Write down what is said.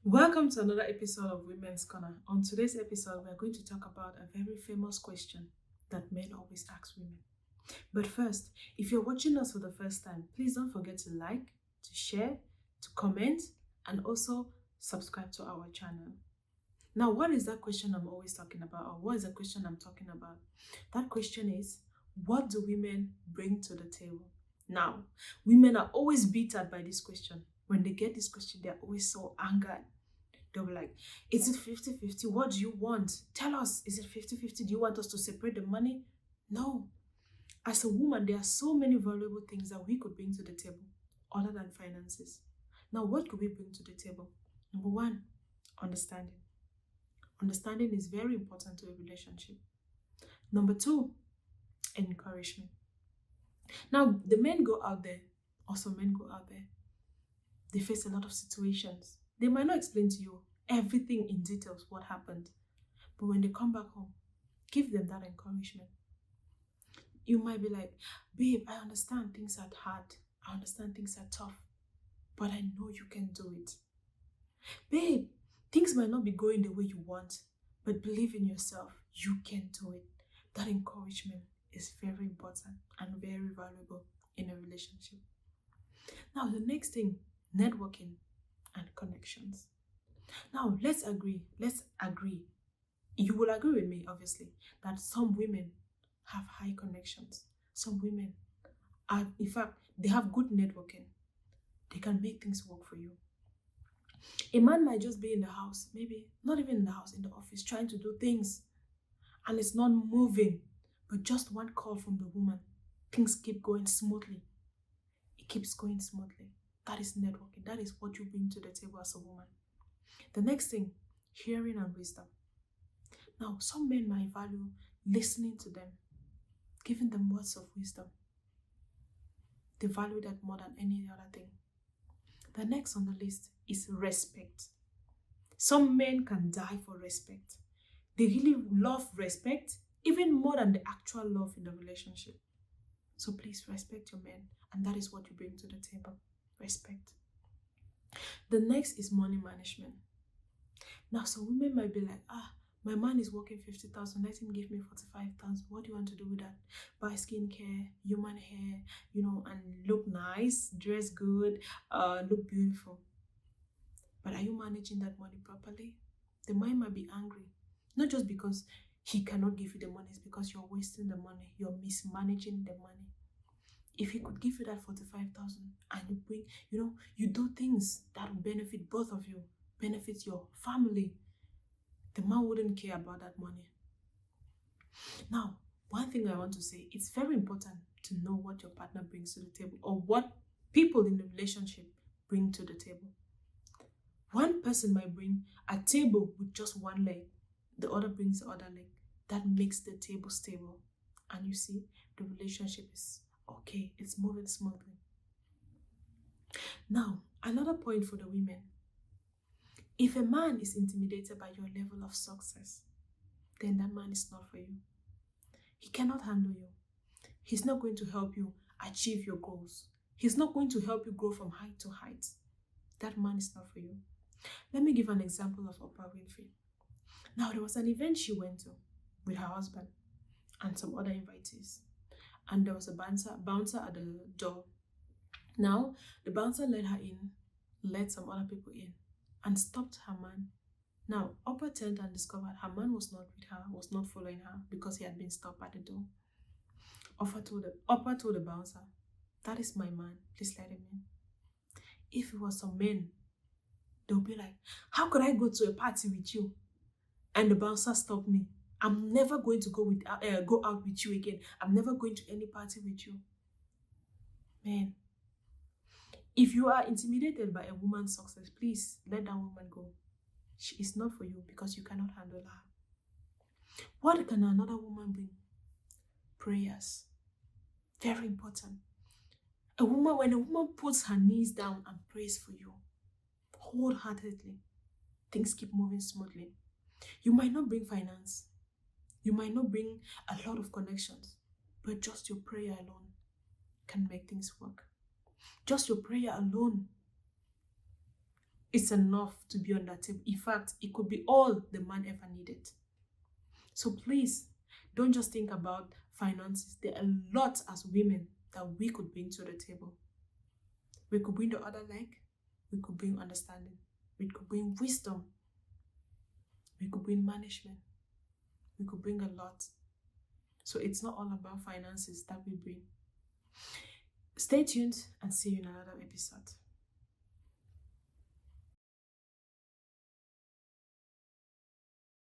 Welcome to another episode of Women's Corner. On today's episode, we are going to talk about a very famous question that men always ask women. But first, if you're watching us for the first time, please don't forget to like, to share, to comment, and also subscribe to our channel. Now, what is that question I'm always talking about, or what is the question I'm talking about? That question is, what do women bring to the table? Now, women are always bitter by this question. When they get this question, they're always so angered. They'll be like, is it 50-50? What do you want? Tell us, is it 50-50? Do you want us to separate the money? No. As a woman, there are so many valuable things that we could bring to the table other than finances. Now, what could we bring to the table? Number one, understanding. Understanding is very important to a relationship. Number two, encouragement. Now, the men go out there, also men go out there. They face a lot of situations. They might not explain to you everything in details what happened, but when they come back home, give them that encouragement. You might be like, babe, I understand things are hard. I understand things are tough, but I know you can do it. Babe, things might not be going the way you want, but believe in yourself. You can do it. That encouragement is very important and very valuable in a relationship. Now, the next thing, networking and connections. Now, let's agree. You will agree with me, obviously, that some women have high connections. Some women are, in fact, they have good networking. They can make things work for you. A man might just be in the house, maybe not even in the house, in the office, trying to do things, and it's not moving. But just one call from the woman, things keep going smoothly. It keeps going smoothly. That is networking. That is what you bring to the table as a woman. The next thing, hearing and wisdom. Now, some men might value listening to them, giving them words of wisdom. They value that more than any other thing. The next on the list is respect. Some men can die for respect. They really love respect even more than the actual love in the relationship. So please respect your men, and that is what you bring to the table. Respect. The next is money management. Now, some women might be like, my man is working 50,000, let him give me 45,000. What do you want to do with that? Buy skincare, human hair, and look nice, dress good, look beautiful. But are you managing that money properly? The man might be angry, not just because he cannot give you the money, it's because you're wasting the money, you're mismanaging the money. If he could give you that 45,000 and you bring, you do things that will benefit both of you, benefit your family, the man wouldn't care about that money. Now, one thing I want to say, it's very important to know what your partner brings to the table or what people in the relationship bring to the table. One person might bring a table with just one leg, the other brings the other leg. That makes the table stable. And you see, the relationship is okay, it's moving smoothly. Now, another point for the women. If a man is intimidated by your level of success, then that man is not for you. He cannot handle you. He's not going to help you achieve your goals. He's not going to help you grow from height to height. That man is not for you. Let me give an example of Oprah Winfrey. Now, there was an event she went to with her husband and some other invitees. And there was a bouncer at the door. Now, the bouncer let her in, let some other people in, and stopped her man. Now, Oprah turned and discovered her man was not with her, was not following her because he had been stopped at the door. Oprah told the bouncer, that is my man, please let him in. If it was some men, they'll be like, how could I go to a party with you? And the bouncer stopped me. I'm never going to go out with you again. I'm never going to any party with you. Man, if you are intimidated by a woman's success, please let that woman go. She is not for you because you cannot handle her. What can another woman bring? Prayers. Very important. When a woman puts her knees down and prays for you, wholeheartedly, things keep moving smoothly. You might not bring finance. You might not bring a lot of connections, but just your prayer alone can make things work. Just your prayer alone It's enough to be on that table. In fact, it could be all the man ever needed. So please, don't just think about finances. There are a lot as women that we could bring to the table. We could bring the other leg. We could bring understanding. We could bring wisdom. We could bring management. We could bring a lot. So it's not all about finances that we bring. Stay tuned and see you in another episode.